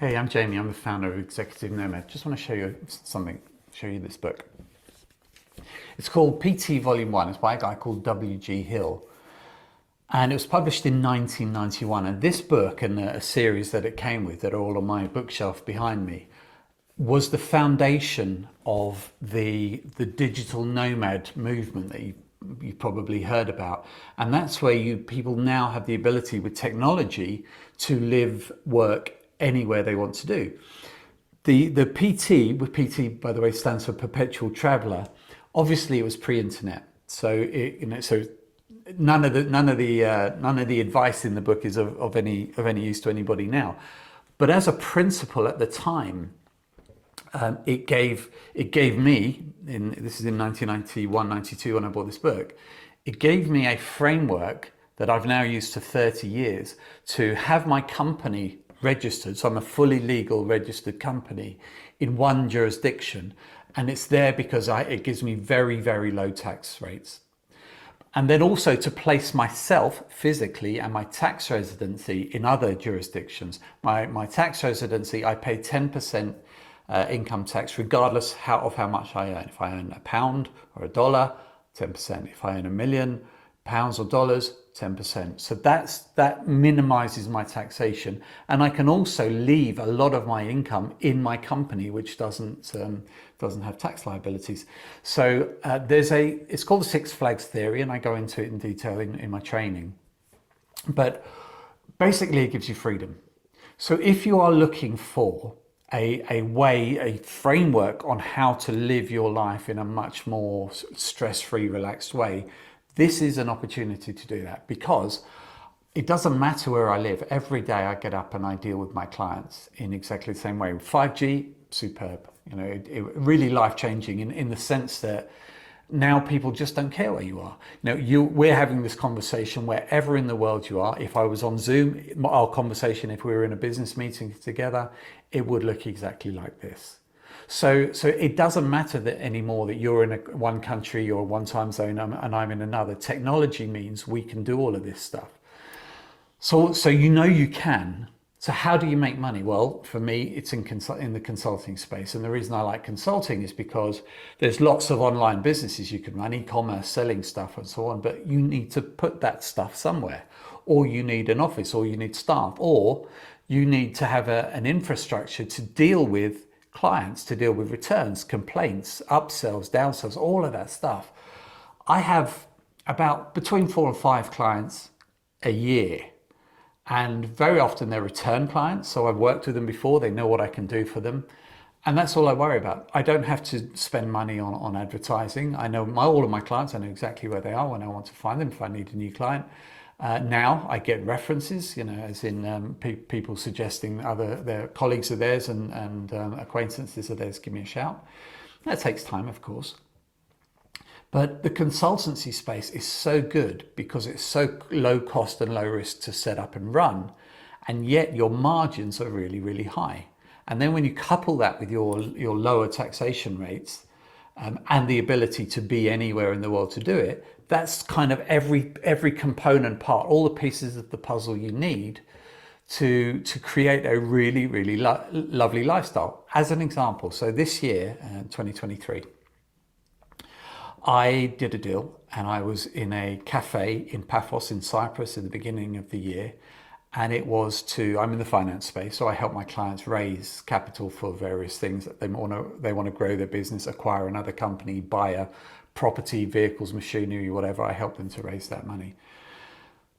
Hey, I'm Jamie. I'm the founder of Executive Nomad. Just want to show you something, show you this book. It's called PT Volume 1. It's by a guy called W.G. Hill. And it was published in 1991. And this book and a series that it came with that are all on my bookshelf behind me was the foundation of the digital nomad movement that you probably heard about. And that's where people now have the ability with technology to live, work anywhere they want to do. The PT, with PT by the way stands for Perpetual Traveller. Obviously, it was pre-internet, so none of the advice in the book is of any use to anybody now. But as a principle at the time, it gave me, this is in 1991, 92 when I bought this book, it gave me a framework that I've now used for 30 years to have my company registered. So I'm a fully legal registered company in one jurisdiction. And it's there because it gives me very, very low tax rates. And then also to place myself physically and my tax residency in other jurisdictions. My tax residency, I pay 10% income tax regardless of how much I earn. If I earn £1 or $1, 10%. If I earn £1 million or dollars, 10%. So that minimizes my taxation, and I can also leave a lot of my income in my company, which doesn't have tax liabilities. So it's called the Six Flags Theory, and I go into it in detail in my training. But basically, it gives you freedom. So if you are looking for a framework on how to live your life in a much more stress-free, relaxed way, this is an opportunity to do that, because it doesn't matter where I live. Every day I get up and I deal with my clients in exactly the same way. 5G, superb. It really life-changing in the sense that now people just don't care where you are. We're having this conversation wherever in the world you are. If I was on Zoom, our conversation, if we were in a business meeting together, it would look exactly like this. So it doesn't matter anymore that you're in one country or one time zone and I'm in another. Technology means we can do all of this stuff. So you can. So how do you make money? Well, for me, it's in the consulting space. And the reason I like consulting is because there's lots of online businesses you can run, e-commerce, selling stuff and so on, but you need to put that stuff somewhere, or you need an office, or you need staff, or you need to have an infrastructure to deal with clients, to deal with returns, complaints, upsells, downsells, all of that stuff. I have about between 4 and 5 clients a year, and very often they're return clients. So I've worked with them before, they know what I can do for them. And that's all I worry about. I don't have to spend money on advertising. I know all of my clients, I know exactly where they are when I want to find them, if I need a new client. Now I get references, as in people suggesting their colleagues of theirs and acquaintances of theirs give me a shout. That takes time, of course. But the consultancy space is so good because it's so low cost and low risk to set up and run, and yet your margins are really, really high. And then when you couple that with your lower taxation rates and the ability to be anywhere in the world to do it, that's kind of every component part, all the pieces of the puzzle you need to create a really, really lovely lifestyle. As an example, so this year, 2023, I did a deal and I was in a cafe in Paphos in Cyprus at the beginning of the year. And it was I'm in the finance space, so I help my clients raise capital for various things that they want to grow their business, acquire another company, buy a property, vehicles, machinery, whatever. I help them to raise that money.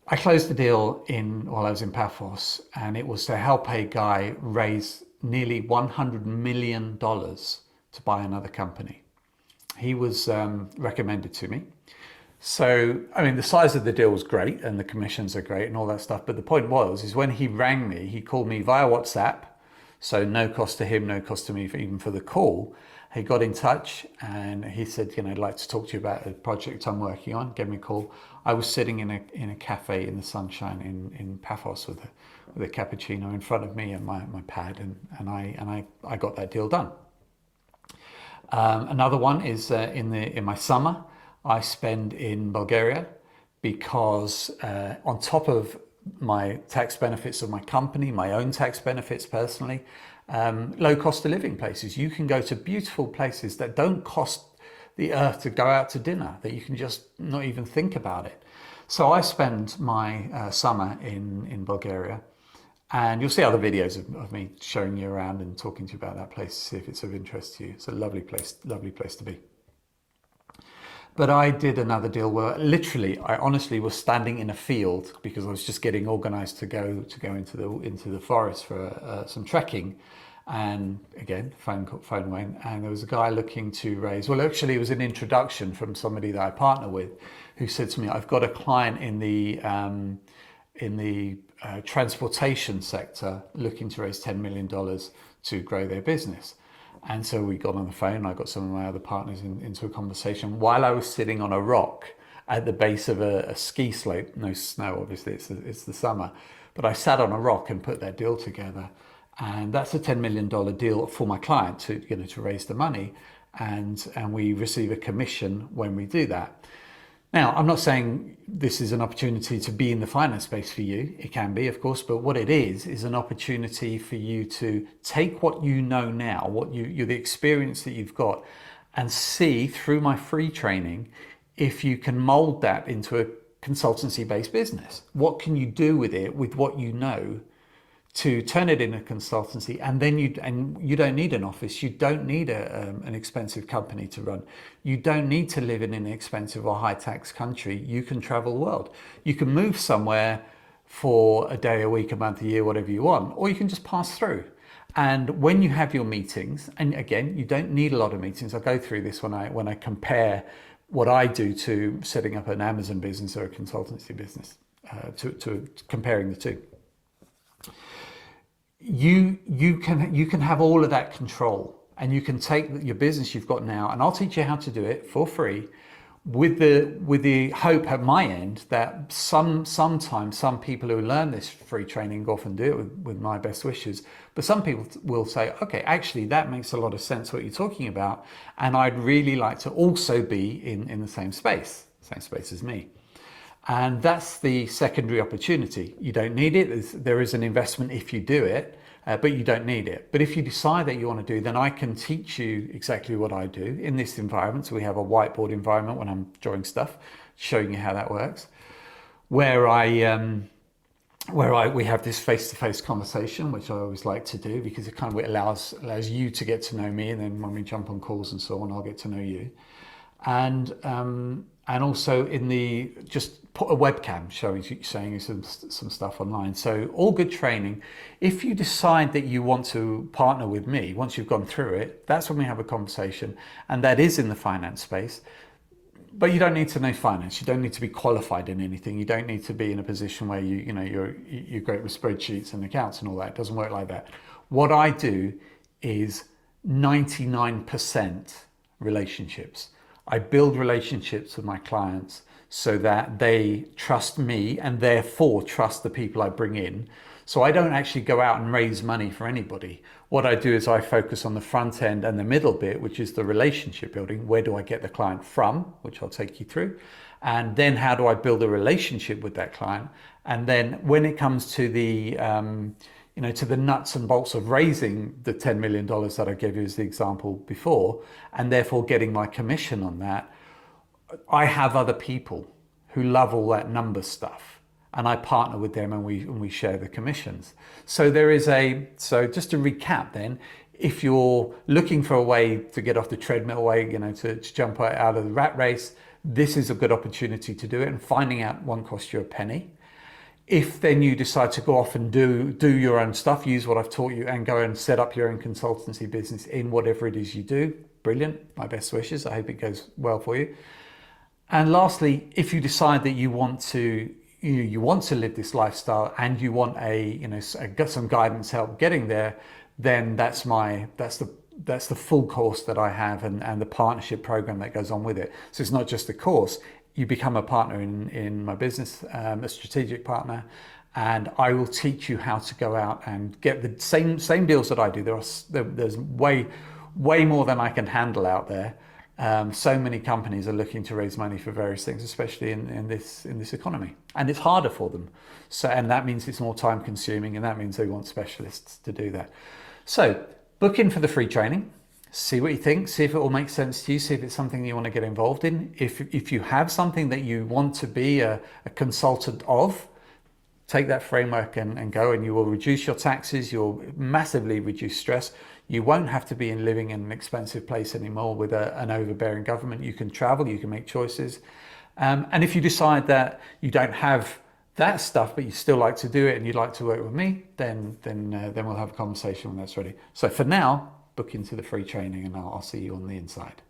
I closed the deal while I was in Paphos, and it was to help a guy raise nearly $100 million to buy another company. He was recommended to me. So, the size of the deal was great and the commissions are great and all that stuff. But the point is when he rang me, he called me via WhatsApp. So no cost to him, no cost to me even for the call. He got in touch and he said, I'd like to talk to you about a project I'm working on. Gave me a call. I was sitting in a cafe in the sunshine in Paphos with a cappuccino in front of me and my pad, and I got that deal done. Another one is in my summer. I spend in Bulgaria because on top of my tax benefits of my company, my own tax benefits personally, low cost of living places. You can go to beautiful places that don't cost the earth to go out to dinner, that you can just not even think about it. So I spend my summer in Bulgaria, and you'll see other videos of me showing you around and talking to you about that place, see if it's of interest to you. It's a lovely place to be. But I did another deal where literally, I honestly was standing in a field because I was just getting organised to go into the forest for some trekking, and again, phone went, and there was a guy looking to raise. Well, actually, it was an introduction from somebody that I partner with, who said to me, "I've got a client in the transportation sector looking to raise $10 million to grow their business." And so we got on the phone. I got some of my other partners into a conversation while I was sitting on a rock at the base of a ski slope. No snow, obviously, it's the summer. But I sat on a rock and put that deal together. And that's a $10 million deal for my client to raise the money. And we receive a commission when we do that. Now, I'm not saying this is an opportunity to be in the finance space for you. It can be, of course, but what it is an opportunity for you to take what you know now, the experience that you've got, and see through my free training if you can mold that into a consultancy-based business. What can you do with it, with what you know, to turn it into a consultancy? And then you don't need an office. You don't need an expensive company to run. You don't need to live in an expensive or high tax country. You can travel the world. You can move somewhere for a day, a week, a month, a year, whatever you want, or you can just pass through. And when you have your meetings, and again, you don't need a lot of meetings. I go through this when I compare what I do to setting up an Amazon business or a consultancy business, to comparing the two. You can have all of that control, and you can take your business you've got now, and I'll teach you how to do it for free, with the hope at my end that sometimes some people who learn this free training go off and do it with my best wishes. But some people will say, okay, actually that makes a lot of sense what you're talking about, and I'd really like to also be in the same space as me. And that's the secondary opportunity. You don't need it. There is an investment if you do it, but you don't need it. But if you decide that you want to do, then I can teach you exactly what I do in this environment. So we have a whiteboard environment when I'm drawing stuff, showing you how that works, where we have this face-to-face conversation, which I always like to do because it kind of allows you to get to know me, and then when we jump on calls and so on, I'll get to know you. And also just put a webcam showing you some stuff online. So all good training. If you decide that you want to partner with me, once you've gone through it, that's when we have a conversation, and that is in the finance space. But you don't need to know finance. You don't need to be qualified in anything. You don't need to be in a position where you're great with spreadsheets and accounts and all that. It doesn't work like that. What I do is 99% relationships. I build relationships with my clients so that they trust me and therefore trust the people I bring in. So I don't actually go out and raise money for anybody. What I do is I focus on the front end and the middle bit, which is the relationship building. Where do I get the client from, which I'll take you through. And then how do I build a relationship with that client? And then when it comes to the to the nuts and bolts of raising the $10 million that I gave you as the example before, and therefore getting my commission on that, I have other people who love all that number stuff, and I partner with them, and we share the commissions. So so just to recap then, if you're looking for a way to get off the treadmill to jump out of the rat race, this is a good opportunity to do it, and finding out won't cost you a penny. If then you decide to go off and do your own stuff, use what I've taught you, and go and set up your own consultancy business in whatever it is you do, brilliant. My best wishes. I hope it goes well for you. And lastly, if you decide that you want to live this lifestyle and you want some guidance help getting there, then that's the full course that I have, and the partnership program that goes on with it. So it's not just the course. You become a partner in my business, a strategic partner, and I will teach you how to go out and get the same deals that I do. There's way more than I can handle out there, So many companies are looking to raise money for various things, especially in this economy, and it's harder for them. So, and that means it's more time consuming, and that means they want specialists to do that. So, book in for the free training. See what you think. See if it all makes sense to you. See if it's something you want to get involved in. If you have something that you want to be a consultant of, take that framework and go, and you will reduce your taxes. You'll massively reduce stress. You won't have to be living in an expensive place anymore with an overbearing government. You can travel, you can make choices. And if you decide that you don't have that stuff, but you still like to do it and you'd like to work with me, then we'll have a conversation when that's ready. So for now, book into the free training and I'll see you on the inside.